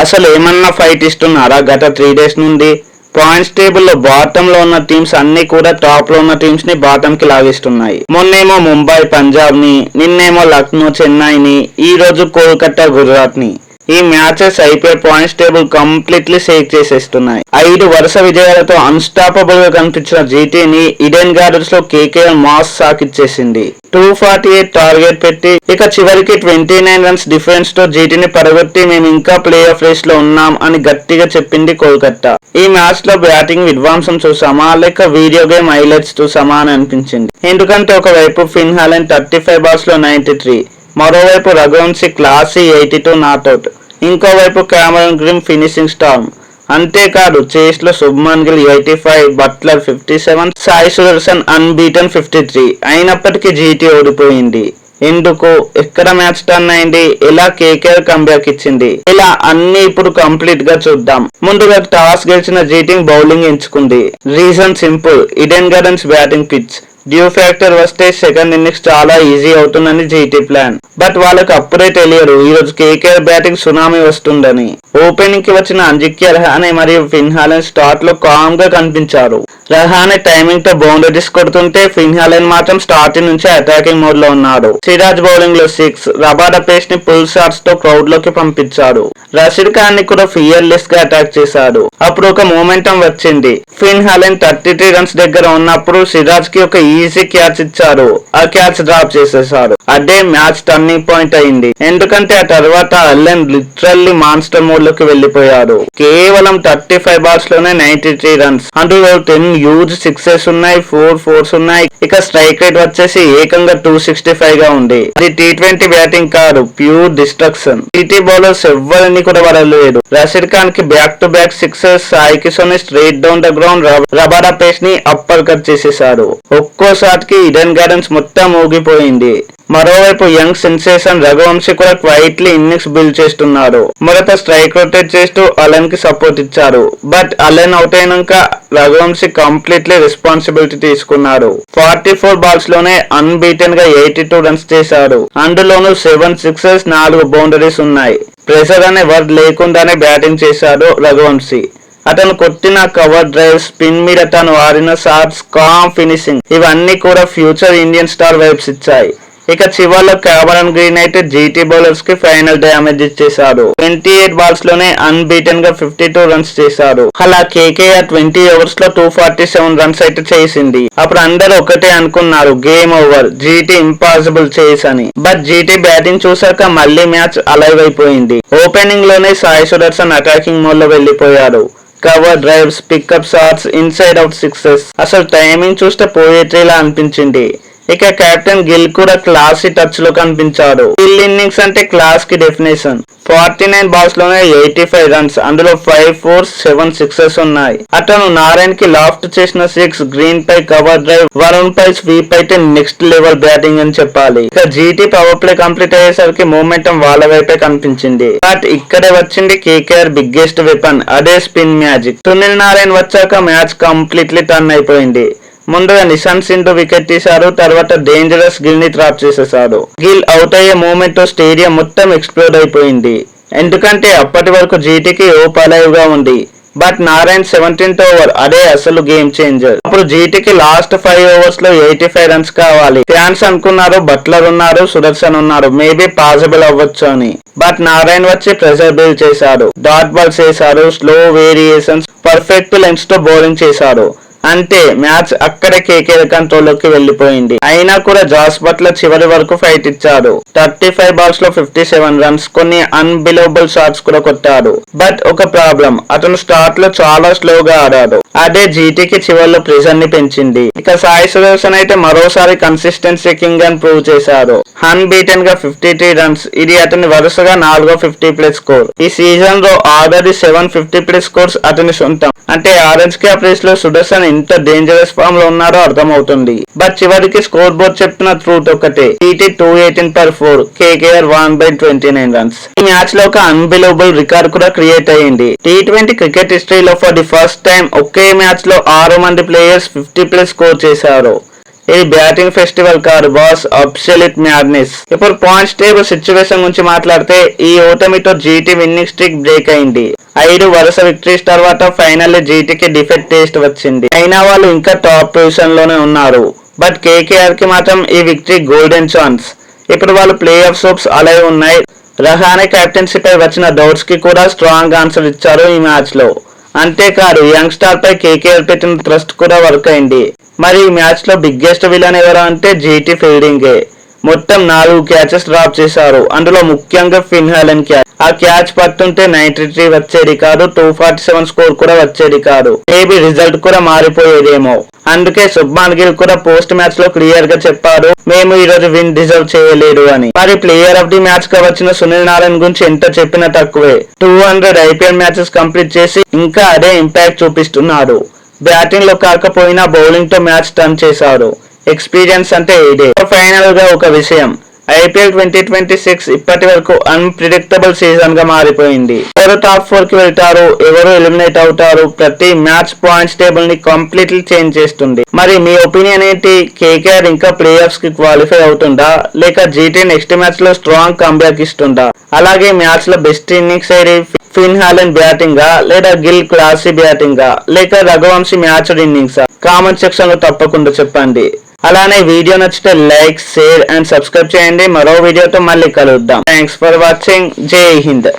అసలు ఏమన్నా ఫైట్ ఇస్తున్నారా గత 3 డేస్ నుండి? పాయింట్స్ టేబుల్ లో బాటమ్ లో ఉన్న టీమ్స్ అన్ని కూడా టాప్ లో ఉన్న టీమ్స్ ని బాటమ్ కి లాగిస్తున్నాయి. మొన్నేమో ముంబై పంజాబ్ ని, నిన్నేమో లక్నో చెన్నైని, ఈ రోజు కోల్కతా గుజరాత్ ని. ఈ మ్యాచెస్ అయిపోయి పాయింట్స్ టేబుల్ కంప్లీట్లీ షేక్ చేసేస్తున్నాయి. 5 వరుస విజయాలతో అన్స్టాపబుల్ గా కనిపించిన జీటీని ఈడెన్ గార్డెన్స్ లో కేకేఆర్ మాస్ సాకిచ్చేసింది. 248 టార్గెట్ పెట్టి ఇక చివరికి 29 రన్స్ డిఫరెన్స్ తో జీటీని పడగొట్టి మేము ఇంకా ప్లే ఆఫ్ రేస్ లో ఉన్నాం అని గట్టిగా చెప్పింది కోల్కతా. ఈ మ్యాచ్ లో బ్యాటింగ్ విధ్వంసం చూసామా లేక వీడియో గేమ్ హైలైట్స్ చూసామా అని అనిపించింది. ఎందుకంటే ఒకవైపు ఫిన్ హాలెండ్ 35 బాల్స్ లో 93, మరోవైపు రఘువంశీ క్లాసీ 82 నాట్అవుట్, ఇంకోవైపు కెమెరన్ గ్రీన్ ఫినిషింగ్ స్టార్మ్. అంతేకాదు చేస్ లో శుభ్మన్ గిల్ 85, బట్లర్ 57, సాయి సుదర్శన్ అన్బీటన్ 53. అయినప్పటికీ జీటీ ఓడిపోయింది. ఎందుకు? ఎక్కడ మ్యాచ్ టర్న్ అయింది? ఎలా కేకేఆర్ కంబ్యాక్ ఇచ్చింది? ఇలా అన్ని ఇప్పుడు కంప్లీట్ గా చూద్దాం. ముందుగా టాస్ గెలిచిన జీటీ బౌలింగ్ ఎంచుకుంది. Reason simple, Eden Gardens batting pitch. Dew factor వస్తే సెకండ్ ఇన్నింగ్స్ చాలా ఈజీ అవుతుందని జీటీ ప్లాన్. బట్ వాళ్ళకి అప్పుడే తెలియదు ఈరోజు కేకేఆర్ బ్యాటింగ్ సునామీ వస్తుందని. ఓపెనింగ్ కి వచ్చిన అజింక్య రహానే మరియు ఫిన్ హాలెండ్ స్టార్ట్ లో కామ్ గా కనిపించారు. రహానే టైమింగ్ తో బౌండరీస్ కొడుతుంటే ఫిన్ హాలెండ్ మాత్రం స్టార్టింగ్ నుంచే అటాకింగ్ మోడ్ లో ఉన్నాడు. సిరాజ్ బౌలింగ్ లో 6, రబాడా పేస్ ని పుల్ షాట్స్ తో క్రౌడ్ లోకి పంపించాడు. రషీద్ ఖాన్ ని కూడా ఫియర్లెస్ గా అటాక్ చేశాడు. అప్పుడు ఒక మూమెంటం వచ్చింది. ఫిన్ హాలెండ్ 33 రన్స్ దగ్గర ఉన్నప్పుడు సిరాజ్ కి ఒక ఈజీ క్యాచ్ ఇచ్చారు. ఆ క్యాచ్ డ్రాప్ చేసేశారు. అదే మ్యాచ్ టర్నింగ్ పాయింట్ అయింది. ఎందుకంటే ఆ తర్వాత అల్లెన్ లిటరల్లీ మాన్స్టర్ మోడ్ లోకి వెళ్లిపోయాడు. కేవలం 35 బాల్స్ లోనే 93 రన్స్, అందులో 10 హ్యూజ్ సిక్సెస్ ఉన్నాయి, 4 4s ఉన్నాయి. ఇక స్ట్రైక్ రేట్ వచ్చేసి ఏకంగా 265 గా ఉంది. అది T20 బ్యాటింగ్ కాదు, ప్యూర్ డిస్ట్రక్షన్. జీటీ బౌలర్స్ ఎవ్వరిని కూడా వదలలేదు. రషీద్ ఖాన్ కి back to back sixes, Sai Kishan ని straight down the ground, Rabada pace ని అప్పర్ కట్ చేసేశాడు. ఒక్కో షాట్ కి ఈడెన్ గార్డెన్స్ మొత్తం ఊగిపోయింది. మరోవైపు యంగ్ సెన్సేషన్ రఘువంశీ కూడా క్వైట్లీ ఇన్నింగ్స్ బిల్డ్ చేస్తున్నాడు. మొదట స్ట్రైక్ రొటేట్ చేస్తూ అలెన్ కి సపోర్ట్ ఇచ్చారు. బట్ అలెన్ అవుట్ అయినాక రఘువంశీ కంప్లీట్లీ రెస్పాన్సిబిలిటీ తీసుకున్నాడు. 44 బాల్స్ లోనే అన్బీటెన్ గా 82 రన్స్ చేశాడు. అందులోనూ 7 సిక్సెస్, 4 బౌండరీస్ ఉన్నాయి. ప్రెషర్ అనే వర్డ్ లేకుండానే బ్యాటింగ్ చేశాడు రఘువంశీ. అతను కొట్టిన కవర్ డ్రైవ్, స్పిన్ మీద తను ఆడిన షాట్స్, కామ్ ఫినిషింగ్, ఇవన్నీ కూడా ఫ్యూచర్ ఇండియన్ స్టార్ వైబ్స్ ఇచ్చాయి. ఇక చివర్లో కెమెరన్ గ్రీన్ అయితే జీటీ బౌలర్స్ కి ఫైనల్ డ్యామేజ్ ఇచ్చేశాడు. 28 బాల్స్ లోనే అన్బీటెన్ గా 52 రన్స్ చేశాడు. అలా కేకేఆర్ 20 ఓవర్స్ లో 247 రన్స్ అయితే చేసింది. అప్పుడు అందరూ ఒకటే అనుకున్నారు, గేమ్ ఓవర్, జీటీ ఇంపాసిబుల్ చేస్ అని. బట్ జీటీ బ్యాటింగ్ చూసాక మళ్ళీ మ్యాచ్ అలైవ్ అయిపోయింది. ఓపెనింగ్ లోనే సాయి సుదర్శన్ అటాకింగ్ మోడ్ లో వెళ్లిపోయాడు. Cover drives, pickup shots, inside out sixes, అసలు టైమింగ్ చూస్తే పోయేట్రీలా అనిపించింది. ఇక కెప్టెన్ గిల్ కూడా క్లాసీ టచ్ లో కనిపించాడు. గిల్ ఇన్నింగ్స్ అంటే క్లాస్ కి డెఫినేషన్. 49 బాల్స్ లోనే 85 రన్స్, అందులో 5 4s, 7 సిక్సెస్ ఉన్నాయి. అతను నారాయణ్ కి లాఫ్ట్ చేసిన 6, గ్రీన్ పై కవర్ డ్రైవ్, వరుణ్ పై స్వీప్ అయితే నెక్స్ట్ లెవెల్ బ్యాటింగ్ అని చెప్పాలి. ఇక జీటీ పవర్ ప్లే కంప్లీట్ అయ్యేసరికి మూమెంటం వాళ్ళ వైపే కనిపించింది. బట్ ఇక్కడే వచ్చింది కేకేఆర్ బిగ్గెస్ట్ వెపన్, అదే స్పిన్ మ్యాజిక్. సునీల్ నారాయణ్ వచ్చాక మ్యాచ్ కంప్లీట్లీ టర్న్ అయిపోయింది. ముందుగా నిశాంత్ సింధు వికెట్ తీశారు. తర్వాత డేంజరస్ గిల్ ని ట్రాప్ చేసేశాడు. గిల్ అవుట్ అయ్యే మూమెంట్ తో స్టేడియం మొత్తం ఎక్స్ప్లోడ్ అయిపోయింది. ఎందుకంటే అప్పటి వరకు జీటీకి ఓప్ అలైవ్ గా ఉంది. బట్ నారాయణ్ 17th ఓవర్, అదే అసలు గేమ్ చేంజర్. అప్పుడు జీటీకి లాస్ట్ 5 ఓవర్స్ లో 85 రన్స్ కావాలి. ఫ్యాన్స్ అనుకున్నారు బట్లర్ ఉన్నారు, సుదర్శన్ ఉన్నారు, మేబీ పాసిబుల్ అవ్వచ్చు అని. బట్ నారాయణ్ వచ్చి ప్రెషర్ బిల్డ్ చేశాడు. డాట్ బాల్స్ చేశారు, స్లో వేరియేషన్స్, పర్ఫెక్ట్ లెన్స్ తో బౌలింగ్ చేశాడు. అంతే, మ్యాచ్ అక్కడే కేకేఆర్ కంట్రోల్ లోకి వెళ్లిపోయింది. అయినా కూడా జాస్ బట్లర్ చివరి వరకు ఫైట్ ఇచ్చాడు. 35 బాల్స్ లో 57 రన్స్, కొన్ని అన్బిలీవబుల్ షాట్స్ కూడా కొట్టాడు. బట్ ఒక ప్రాబ్లం, అతను స్టార్ట్ లో చాలా స్లోగా ఆడాడు. అదే జీటీకి చివరిలో ప్రెషర్ ని పెంచింది. ఇక సాయి సుదర్శన్ అయితే మరోసారి కన్సిస్టెన్సీ కింగ్ అని ప్రూవ్ చేశాడు. అన్బీటెన్ గా 53 రన్స్, ఇది అతని వరుసగా 4వ 50+ స్కోర్. ఈ సీజన్ లో ఆల్రెడీ 7 50+ స్కోర్స్ అతని సొంతం. అంటే ఆరెంజ్ క్యాప్ రేస్ లో సుదర్శన్ ఎంత డేంజరస్ ఫామ్ లో ఉన్నారో అర్థమవుతుంది. బట్ చివరికి స్కోర్ బోర్డ్ చెప్తున్న ట్రూత్ ఒకటే, జీటీ 218/4, కేకేఆర్ 1/29 రన్స్. ఈ మ్యాచ్ లో ఒక అన్బిలీవబుల్ రికార్డ్ కూడా క్రియేట్ అయ్యింది. T20 క్రికెట్ హిస్టరీలో for the first time okay match లో 6 మంది ప్లేయర్స్ 50+ స్కోర్ చేశారు. ఇది బ్యాటింగ్ ఫెస్టివల్ కాదు బాస్, అబ్సల్యూట్ మ్యాడ్నెస్. ఇప్పుడు పాయింట్స్ టేబుల్ సిచ్యువేషన్ గురించి మాట్లాడితే ఈ ఓటమితో జీటీ విన్నింగ్ స్ట్రీక్ బ్రేక్ అయింది. 5 వరుస విక్టరీస్ తర్వాత ఫైనల్లీ జీటీకి డిఫెక్ట్ టేస్ట్ వచ్చింది. అయినా వాళ్ళు ఇంకా టాప్ పొజిషన్ లోనే ఉన్నారు. బట్ కేకేఆర్ కి మాత్రం ఈ విక్టరీ గోల్డెన్ ఛాన్స్. ఇప్పుడు వాళ్ళు ప్లే ఆఫ్ హోప్స్ అలాగే ఉన్నాయి. రహానే కెప్టెన్సీపై వచ్చిన డౌట్స్ కి కూడా స్ట్రాంగ్ ఆన్సర్ ఇచ్చారు ఈ మ్యాచ్ లో. అంతేకాదు యంగ్ స్టార్ పై కేకేఆర్ పెట్టిన ట్రస్ట్ కూడా వర్క్ అయింది. మరి ఈ మ్యాచ్ లో బిగ్గెస్ట్ విలన్ ఎవరు అంటే జీటీ ఫీల్డింగే. మొత్తం 4 క్యాచెస్ డ్రాప్ చేశారు. అందులో ముఖ్యంగా ఫిన్ హాలెన్ క్యాచ్. ఆ క్యాచ్ పట్టుంటే 93 వచ్చేది కాదు, 247 స్కోర్ కూడా వచ్చేది కాదు. మేబీ రిజల్ట్ కూడా మారిపోయేదేమో. అందుకే శుభ్మాన్ గిల్ కూడా పోస్ట్ మ్యాచ్ లో క్లియర్ గా చెప్పారు, మేము ఈ రోజు విన్ డిజర్వ్ చేయలేదు అని. మరి ప్లేయర్ ఆఫ్ ది మ్యాచ్ గా వచ్చిన సునీల్ నారాయణ్ గురించి ఎంత చెప్పినా తక్కువే. 200 ఐపీఎల్ మ్యాచెస్ కంప్లీట్ చేసి ఇంకా అదే ఇంపాక్ట్ చూపిస్తున్నాడు. బ్యాటింగ్ లో కాకపోయినా బౌలింగ్ తో మ్యాచ్ టర్న్ చేశాడు. ఎక్స్పీరియన్స్ అంటే ఇదే. ఫైనల్ గా ఒక విషయం, ఐపీఎల్ 2026 ఇప్పటి వరకు అన్ప్రిడిక్టబుల్ సీజన్ గా మారిపోయింది. ఎవరు టాప్ 4 కి వెళ్తారు, ఎవరు ఎలిమినేట్ అవుతారు, ప్రతి మ్యాచ్ పాయింట్స్ టేబుల్ ని కంప్లీట్లీ చేంజ్ చేస్తుంది. మరి మీ ఒపీనియన్ ఏంటి? కేకేఆర్ ఇంకా ప్లే ఆఫ్స్ కి క్వాలిఫై అవుతుందా, లేక జీటీ నెక్స్ట్ మ్యాచ్ లో స్ట్రాంగ్ కంబ్యాక్ ఇస్తుందా? అలాగే మ్యాచ్ లో బెస్ట్ ఇన్నింగ్స్ ఏది? ఫిన్ హాలెన్ బ్యాటింగా, లేదా గిల్ క్లాసీ బ్యాటింగా, లేక రఘువంశీ మ్యాచ్ ఇన్నింగ్సా? కామెంట్ సెక్షన్ లో తప్పకుండా చెప్పండి. అలానే వీడియో నచ్చితే లైక్, షేర్ అండ్ సబ్స్క్రైబ్ చేయండి. మరో వీడియోతో మళ్ళీ కలుద్దాం. Thanks for watching. జై హింద్.